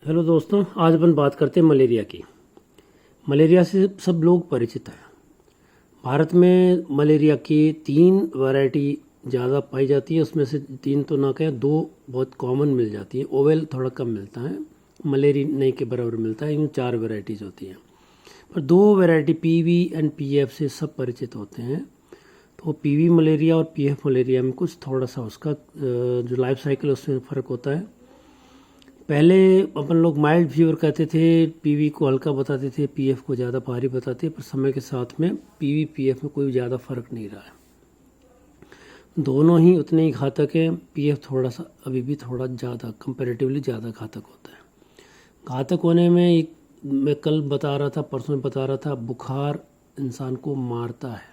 Hello दोस्तों, आज अपन बात करते हैं मलेरिया की। मलेरिया से सब लोग परिचित हैं। भारत में मलेरिया की 3 वैरायटी ज़्यादा पाई जाती है। उसमें से 3 तो ना कहें, 2 बहुत कॉमन मिल जाती है। ओवेल थोड़ा कम मिलता है, मलेरी नहीं के बराबर मिलता है। यूँ 4 वैरायटीज़ होती हैं, पर 2 वैरायटी पीवी एंड पीएफ से सब परिचित होते हैं। तो पीवी मलेरिया और पीएफ मलेरिया में कुछ थोड़ा सा उसका जो लाइफ साइकिल है उसमें फ़र्क होता है। पहले अपन लोग माइल्ड फीवर कहते थे, पीवी को हल्का बताते थे, पीएफ को ज़्यादा भारी बताते, पर समय के साथ में पीवी पीएफ में कोई ज़्यादा फर्क नहीं रहा है। दोनों ही उतने ही घातक है। पीएफ थोड़ा सा अभी भी थोड़ा ज़्यादा कंपैरेटिवली ज़्यादा घातक होता है। घातक होने में एक मैं कल बता रहा था, परसों में बता रहा था, बुखार इंसान को मारता है।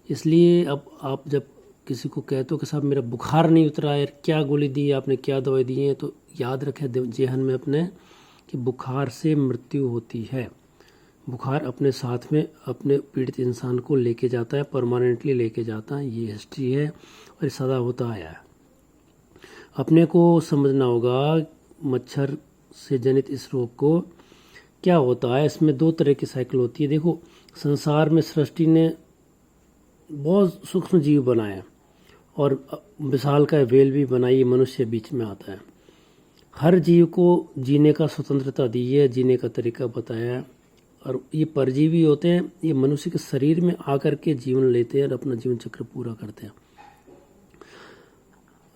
इसलिए अब आप जब किसी को कहते हो कि साहब मेरा बुखार नहीं उतरा है, क्या गोली दी है आपने, क्या दवाई दी है, तो याद रखें जेहन में अपने कि बुखार से मृत्यु होती है। बुखार अपने साथ में अपने पीड़ित इंसान को लेके जाता है, परमानेंटली लेके जाता है। ये हिस्ट्री है और ये सदा होता आया है। अपने को समझना होगा मच्छर से जनित इस रोग को क्या होता है। इसमें 2 तरह की साइकिल होती है। देखो, संसार में सृष्टि ने बहुत सूक्ष्म जीव बनाए और विशाल का वेल भी बनाई, मनुष्य बीच में आता है। हर जीव को जीने का स्वतंत्रता दी है, जीने का तरीका बताया है। और ये परजीवी होते हैं, ये मनुष्य के शरीर में आकर के जीवन लेते हैं और अपना जीवन चक्र पूरा करते हैं।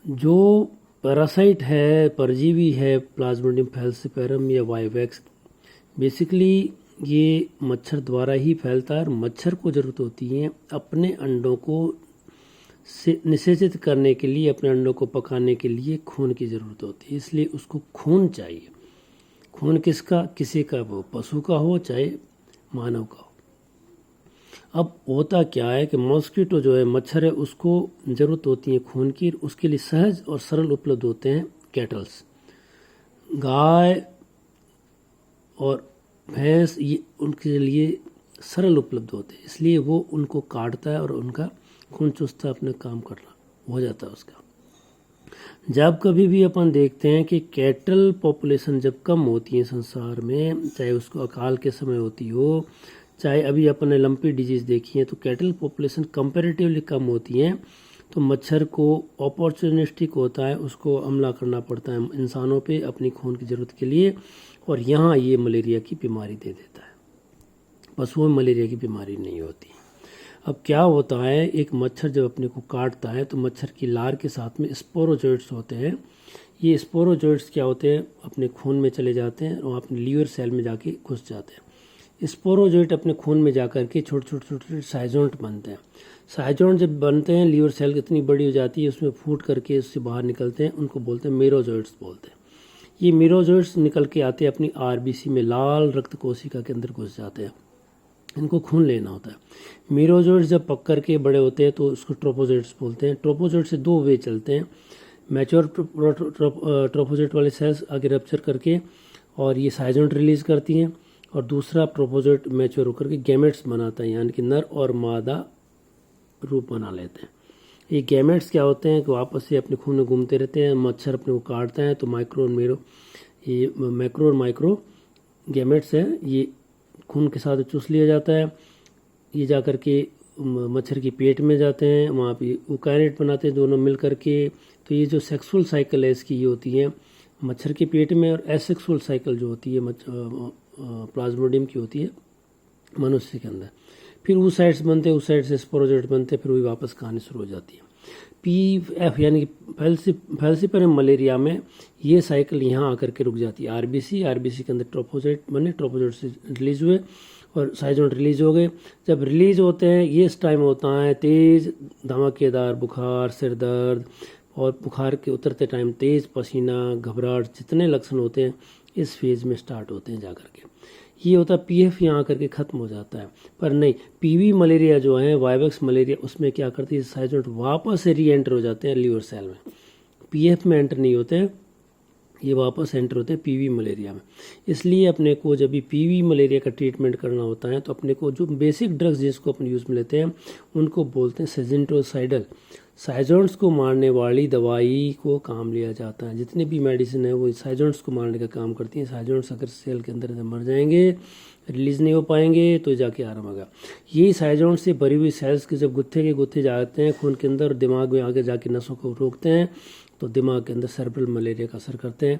जो पैरासाइट है, परजीवी है, प्लाज्मोडियम फैल्सिपेरम या वाइवैक्स, बेसिकली ये मच्छर द्वारा ही फैलता है। और मच्छर को ज़रूरत होती है अपने अंडों को निषेचित करने के लिए, अपने अंडों को पकाने के लिए खून की ज़रूरत होती है। इसलिए उसको खून चाहिए। खून किसका? किसी का, वो पशु का हो चाहे मानव का हो। अब होता क्या है कि मॉस्किटो जो है, मच्छर है, उसको ज़रूरत होती है खून की। उसके लिए सहज और सरल उपलब्ध होते हैं कैटल्स, गाय और भैंस। ये उनके लिए सरल उपलब्ध होते हैं, इसलिए वो उनको काटता है और उनका खून चूसता है, अपने काम करना हो जाता है उसका। जब कभी भी अपन देखते हैं कि कैटल पॉपुलेशन जब कम होती है संसार में, चाहे उसको अकाल के समय होती हो, चाहे अभी अपन ने लंपी डिजीज़ देखी है, तो कैटल पॉपुलेशन कंपैरेटिवली कम होती हैं, तो मच्छर को अपॉर्चुनिस्टिक होता है, उसको हमला करना पड़ता है इंसानों पे अपनी खून की ज़रूरत के लिए, और यहाँ ये मलेरिया की बीमारी दे देता है। पशुओं में मलेरिया की बीमारी नहीं होती। अब क्या होता है, एक मच्छर जब अपने को काटता है तो मच्छर की लार के साथ में स्पोरोजोइट्स होते हैं। ये स्पोरोजोइट्स क्या होते हैं, अपने खून में चले जाते हैं और अपने लीवर सेल में जाके घुस जाते हैं। स्पोरोजोइट अपने खून में जाकर के छोटे छोटे छोटे छोटे साइजोंट बनते हैं। साइजोंट जब बनते हैं, लीवर सेल कितनी बड़ी हो जाती है, उसमें फूट करके उससे बाहर निकलते हैं, उनको बोलते हैं मेरोजोइट्स बोलते हैं। ये मेरोजोइट्स निकल के आते हैं अपनी आरबीसी में, लाल रक्त कोशिका के अंदर घुस जाते हैं। इनको खून लेना होता है। मीरोजोइट्स जब पक करके बड़े होते हैं तो उसको ट्रोपोजोइट्स बोलते हैं। ट्रोपोजोइट से 2 वे चलते हैं। मैच्योर ट्रोपोजोइट वाले सेल्स आगे रप्चर करके और ये साइजोंट रिलीज करती हैं, और दूसरा ट्रोपोजोइट मैच्योर होकर के गैमेट्स बनाता है, यानी कि नर और मादा रूप बना लेते हैं। ये गैमेट्स क्या होते हैं कि वापस से अपने खून में घूमते रहते हैं। मच्छर अपने को काटता है तो माइक्रो और ये मैक्रो और माइक्रो गैमेट्स हैं, ये खून के साथ चूस लिया जाता है। ये जा कर के मच्छर के पेट में जाते हैं, वहाँ पे यूकैरियोट बनाते हैं दोनों मिल कर के। तो ये जो सेक्सुअल साइकिल है इसकी, ये होती है मच्छर के पेट में, और एसेक्सुअल साइकिल जो होती है प्लाज्मोडियम की होती है मनुष्य के अंदर। फिर oocytes बनते हैं, oocytes से स्पोरोजोइट बनते हैं, फिर वही वापस कहानी शुरू हो जाती है। पीएफ यानी कि फैल्सिपेरम मलेरिया में ये साइकिल यहाँ आकर के रुक जाती है। आरबीसी के अंदर ट्रोपोजोइट बने, ट्रोपोजोइट से रिलीज हुए और साइजोइट रिलीज हो गए। जब रिलीज होते हैं, ये इस टाइम होता है तेज धमाकेदार बुखार, सिर दर्द, और बुखार के उतरते टाइम तेज पसीना, घबराहट, जितने लक्षण होते हैं इस फेज में स्टार्ट होते हैं जाकर के। ये होता है पीएफ यहाँ करके ख़त्म हो जाता है। पर नहीं, पीवी मलेरिया जो है, वाइवैक्स मलेरिया, उसमें क्या करती है, साइजोइट वापस से री एंटर हो जाते हैं लीवर सेल में। पीएफ में एंटर नहीं होते हैं, ये वापस एंटर होते हैं पीवी मलेरिया में। इसलिए अपने को जब भी पीवी मलेरिया का ट्रीटमेंट करना होता है तो अपने को जो बेसिक ड्रग्स जिसको अपन यूज़ में लेते हैं उनको बोलते हैं सेजेंटोसाइडल। साइजोन्स को मारने वाली दवाई को काम लिया जाता है। जितने भी मेडिसिन है वो साइजोन्स को मारने का काम करती हैं। साइजोन्स अगर सेल के अंदर मर जाएंगे, रिलीज नहीं हो पाएंगे, तो जाके आराम होगा। यही साइजोन्स से भरी हुई सेल्स के जब गुत्थे के गुत्थे जाते हैं खून के अंदर और दिमाग में आगे जाके नसों को रोकते हैं, तो दिमाग के अंदर सेरेब्रल मलेरिया का असर करते हैं।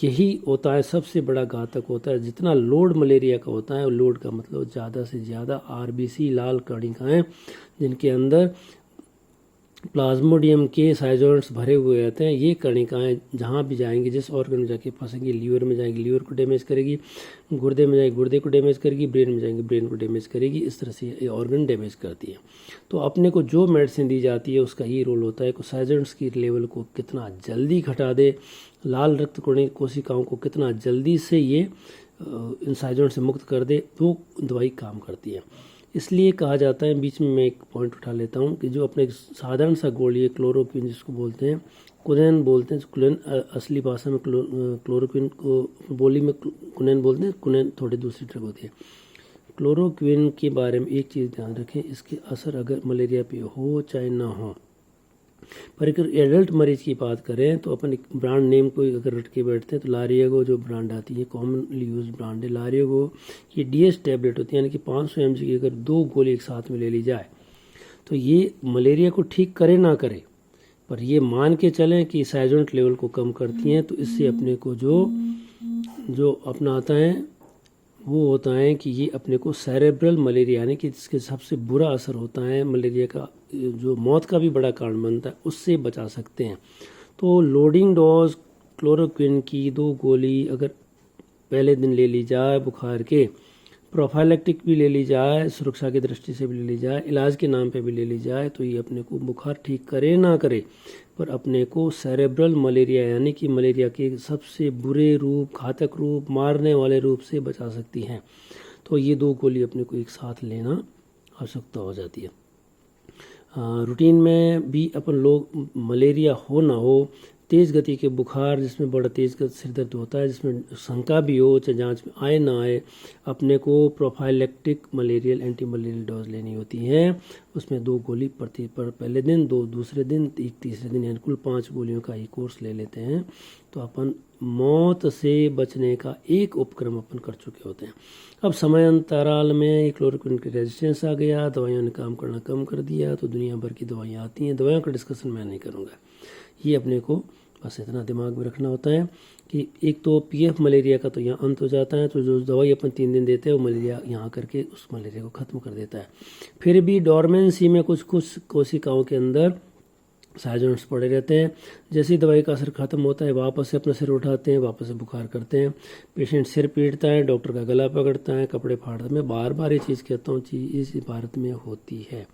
यही होता है सबसे बड़ा घातक होता है। जितना लोड मलेरिया का होता है, लोड का मतलब ज़्यादा से ज़्यादा आरबीसी लाल कणिकाएं जिनके अंदर प्लाज्मोडियम के साइजोन्स भरे हुए रहते हैं, ये कणिकाएं जहाँ भी जाएंगी, जिस ऑर्गन में जाके फंसेंगी, लीवर में जाएंगी, लीवर को डैमेज करेगी, गुर्दे में जाएंगी, गुर्दे को डैमेज करेगी, ब्रेन में जाएंगी, ब्रेन को डैमेज करेगी। इस तरह से ये ऑर्गन डैमेज करती है। तो अपने को जो मेडिसिन दी जाती है उसका ये रोल होता है कि साइजोन्स की लेवल को कितना जल्दी घटा दे, लाल रक्त कोशिकाओं को कितना जल्दी से ये इन साइजोन्स से मुक्त कर दे, तो दवाई काम करती है। इसलिए कहा जाता है, बीच में मैं एक पॉइंट उठा लेता हूँ, कि जो अपने साधारण सा गोली है क्लोरोक्विन जिसको बोलते हैं, कुनैन बोलते हैं, कुनैन असली भाषा में क्लोरोक्विन को बोली में कुनैन बोलते हैं, कुनैन थोड़ी दूसरी ड्रग होती है। क्लोरोक्विन के बारे में एक चीज़ ध्यान रखें, इसके असर अगर मलेरिया पे हो चाहे ना हो, पर अगर एडल्ट मरीज की बात करें तो अपन एक ब्रांड नेम को अगर रट के बैठते हैं तो लारिएगो जो ब्रांड आती है, कॉमनली यूज ब्रांड है लारिएगो। ये डीएस टैबलेट होती है, यानी कि 500 mg की अगर 2 गोली एक साथ में ले ली जाए तो ये मलेरिया को ठीक करे ना करे, पर ये मान के चलें कि साइजोन्ट लेवल को कम करती हैं। तो इससे अपने को जो अपना आता है वो होता है कि ये अपने को सेरेब्रल मलेरिया, यानी कि जिसके सबसे बुरा असर होता है मलेरिया का, जो मौत का भी बड़ा कारण बनता है, उससे बचा सकते हैं। तो लोडिंग डोज क्लोरोक्विन की 2 गोली अगर पहले दिन ले ली जाए, बुखार के प्रोफाइलेक्टिक भी ले ली जाए, सुरक्षा की दृष्टि से भी ले ली जाए, इलाज के नाम पे भी ले ली जाए, तो ये अपने को बुखार ठीक करे ना करे, पर अपने को सेरेब्रल मलेरिया यानी कि मलेरिया के सबसे बुरे रूप, घातक रूप, मारने वाले रूप से बचा सकती हैं। तो ये 2 गोली अपने को एक साथ लेना आवश्यकता हो जाती है। रूटीन में भी अपन लोग मलेरिया हो ना हो, तेज़ गति के बुखार जिसमें बड़ा तेज़ सिर दर्द होता है, जिसमें शंका भी हो चाहे जांच में आए ना आए, अपने को prophylactic malarial anti malarial dose लेनी होती है। उसमें 2 गोली पहले दिन, 2 दूसरे दिन, 1 तीसरे दिन, यानी कुल 5 गोलियों का ही कोर्स ले लेते हैं। तो अपन मौत से बचने का एक उपक्रम अपन कर चुके होते हैं। अब समय अंतराल में क्लोरोक्विन की रेजिस्टेंस आ गया, दवाइयों ने काम करना कम कर दिया, तो दुनिया भर की दवाइयाँ आती हैं। दवाइयों का डिस्कशन मैं नहीं करूँगा, ये अपने को बस इतना दिमाग में रखना होता है कि एक तो पीएफ मलेरिया का तो यहाँ अंत हो जाता है, तो जो दवाई अपन 3 दिन देते हैं वो मलेरिया यहाँ करके उस मलेरिया को ख़त्म कर देता है। फिर भी डोरमेंसी में कुछ कोशिकाओं के अंदर साइजोन्स पड़े रहते हैं। जैसे ही दवाई का असर खत्म होता है वापस से अपना सिर उठाते हैं, वापस से बुखार करते हैं, पेशेंट सिर पीटता है, डॉक्टर का गला पकड़ता है, कपड़े फाड़ता है। मैं बार बार ये चीज़ कहता हूँ, चीज़ इस भारत में होती है।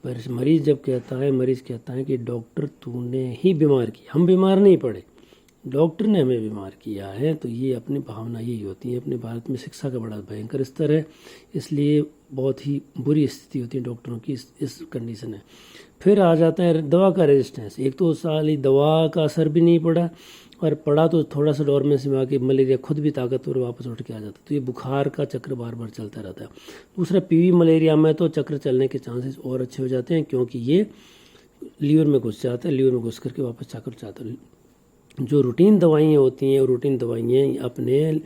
पर मरीज जब कहता है कि डॉक्टर तूने ही बीमार किया, हम बीमार नहीं पड़े, डॉक्टर ने हमें बीमार किया है, तो ये अपनी भावना यही होती है। अपने भारत में शिक्षा का बड़ा भयंकर स्तर है, इसलिए बहुत ही बुरी स्थिति होती है डॉक्टरों की इस कंडीशन है। फिर आ जाता है दवा का रेजिस्टेंस। एक तो साली दवा का असर भी नहीं पड़ा, और पड़ा तो थोड़ा सा डोरमेंसी में आके मलेरिया खुद भी ताकतवर वापस उठ के आ जाता है। तो ये बुखार का चक्र बार बार चलता रहता है। दूसरा पीवी मलेरिया में तो चक्र चलने के चांसेस और अच्छे हो जाते हैं, क्योंकि ये लीवर में घुस जाता है, लीवर में घुस करके वापस चक्र जाता है। जो रूटीन दवाइयाँ होती हैं, रूटीन दवाइयाँ अपने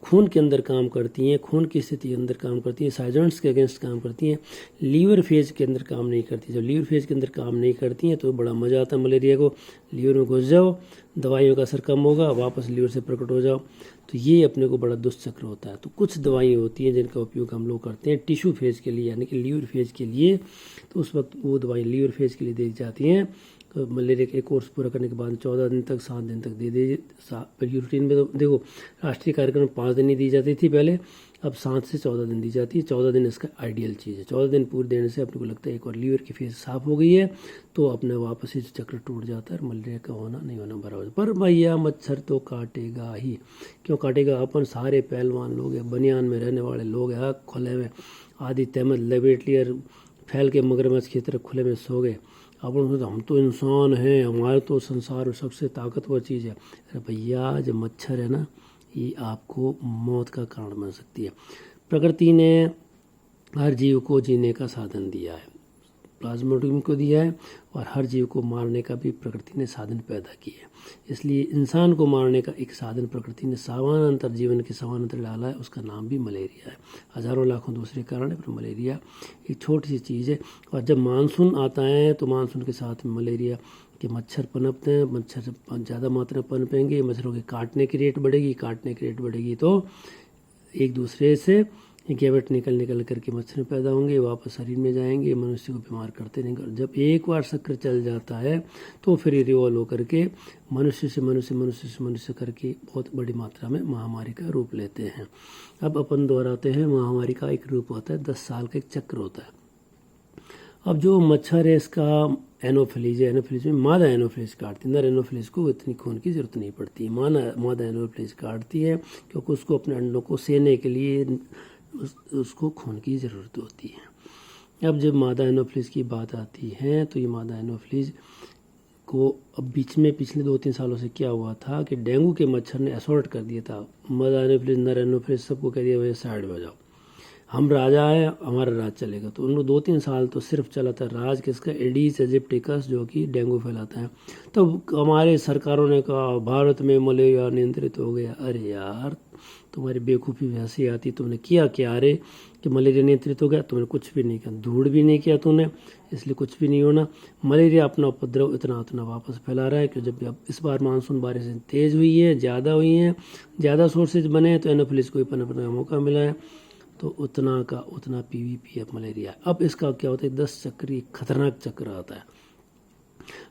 खून के अंदर काम करती हैं, खून की स्थिति के अंदर काम करती हैं, साइजोन्स के अगेंस्ट काम करती हैं, लीवर फेज के अंदर काम नहीं करती। जब लीवर फेज के अंदर काम नहीं करती हैं तो बड़ा मज़ा आता है मलेरिया को। लीवर में घुस जाओ, दवाइयों का असर कम होगा, वापस लीवर से प्रकट हो जाओ, तो ये अपने को बड़ा दुष्चक्र होता है। तो कुछ दवाइयाँ होती हैं जिनका उपयोग हम लोग करते हैं टिश्यू फेज के लिए, यानी कि लीवर फेज के लिए, तो उस वक्त वो दवाई लीवर फेज के लिए दी जाती हैं। तो मलेरिया के कोर्स पूरा करने के बाद 14 दिन तक, 7 दिन तक दे दीजिए। रूटीन में तो देखो राष्ट्रीय कार्यक्रम 5 दिन ही दी जाती थी पहले, अब 7 से 14 दिन दी जाती है। 14 दिन इसका आइडियल चीज़ है। 14 दिन पूरे देने से अपने को लगता है एक और लीवर की फेज साफ हो गई है, तो अपने वापस ही चक्र टूट जाता है, मलेरिया का होना नहीं होना बराबर। पर भैया मच्छर तो काटेगा ही। क्यों काटेगा? अपन सारे पहलवान लोग हैं, बनियान में रहने वाले लोग हैं, खुले में आधी तहमत लपेट ली और फैल के मगरमच्छ की तरह खुले में सो गए। अपन हम तो इंसान हैं, हमारे तो संसार में सबसे ताकतवर चीज़ है। अरे भैया जो मच्छर है ना, ये आपको मौत का कारण बन सकती है। प्रकृति ने हर जीव को जीने का साधन दिया है, प्लाज्मोडियम को दिया है और हर जीव को मारने का भी प्रकृति ने साधन पैदा किया है। इसलिए इंसान को मारने का एक साधन प्रकृति ने समानांतर जीवन के समानांतर डाला है, उसका नाम भी मलेरिया है। हजारों लाखों दूसरे कारण है, पर मलेरिया एक छोटी सी चीज़ है। और जब मानसून आता है तो मानसून के साथ में मलेरिया के मच्छर पनपते हैं, मच्छर ज़्यादा मात्रा में पनपेंगे, मच्छरों के काटने की रेट बढ़ेगी तो एक दूसरे से गैवेट निकल करके मच्छर करके होंगे, वापस शरीर में जाएंगे, मनुष्य को बीमार करते रहेंगे। और जब एक बार चक्र चल जाता है तो फिर रिवॉल्व होकर के मनुष्य से मनुष्य करके बहुत बड़ी मात्रा में महामारी का रूप लेते हैं। अब अपन दोहराते हैं, महामारी का एक रूप होता है, 10 साल का एक चक्र होता है। अब जो मच्छर है इसका एनोफिलीज में मादा एनोफिलीज काटती है, नर एनोफिलीज को इतनी खून की जरूरत नहीं पड़ती है, मादा एनोफिलीज काटती है क्योंकि उसको अपने अंडों को सेने के लिए उसको खून की ज़रूरत होती है। अब जब मादा एनोफिलीज की बात आती है तो ये मादा एनोफिलीज को अब बीच में पिछले 2-3 सालों से क्या हुआ था कि डेंगू के मच्छर ने असॉल्ट कर दिया था। मादा एनोफिलीज, नर एनोफिलीज सबको कह दिया भाई साइड में हो जाओ, हम राजा है, हमारा राज चलेगा। तो उन 2-3 साल तो सिर्फ चला था राज किसका, एडीज एजिप्टिकस, जो कि डेंगू फैलाता है। तो हमारे सरकारों ने कहा भारत में मलेरिया नियंत्रित हो गया। अरे यार, तुम्हारी बेवकूफ़ी हंसी आती, तुमने किया क्या रे कि मलेरिया नियंत्रित हो गया? तुमने कुछ भी नहीं किया, धूड़ भी नहीं किया तूने, इसलिए कुछ भी नहीं होना। मलेरिया अपना उपद्रव इतना वापस फैला रहा है कि जब अब इस बार मानसून बारिशें तेज़ हुई है, ज़्यादा हुई हैं, ज़्यादा सोर्सेज बने हैं तो एनोफिलीज को भी पनपने का मौका मिला है, तो उतना का उतना PVPF मलेरिया। अब इसका क्या होता है, 10 चक्रीय खतरनाक चक्र आता है।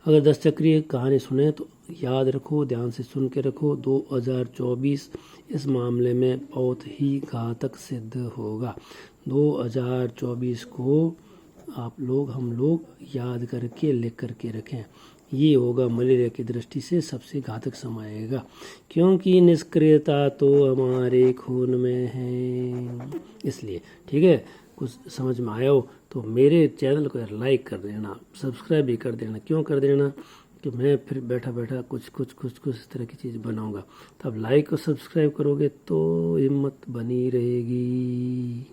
अगर 10 चक्रीय कहानी सुने तो याद रखो, ध्यान से सुन के रखो, 2024 इस मामले में बहुत ही घातक सिद्ध होगा। 2024 को हम लोग याद करके लिख करके रखें, ये होगा मलेरिया की दृष्टि से सबसे घातक समय आएगा, क्योंकि निष्क्रियता तो हमारे खून में है। इसलिए ठीक है, कुछ समझ में आया हो तो मेरे चैनल को यार लाइक कर देना, सब्सक्राइब भी कर देना। क्यों कर देना कि मैं फिर बैठा कुछ इस तरह की चीज़ बनाऊंगा, तब लाइक और सब्सक्राइब करोगे तो हिम्मत बनी रहेगी।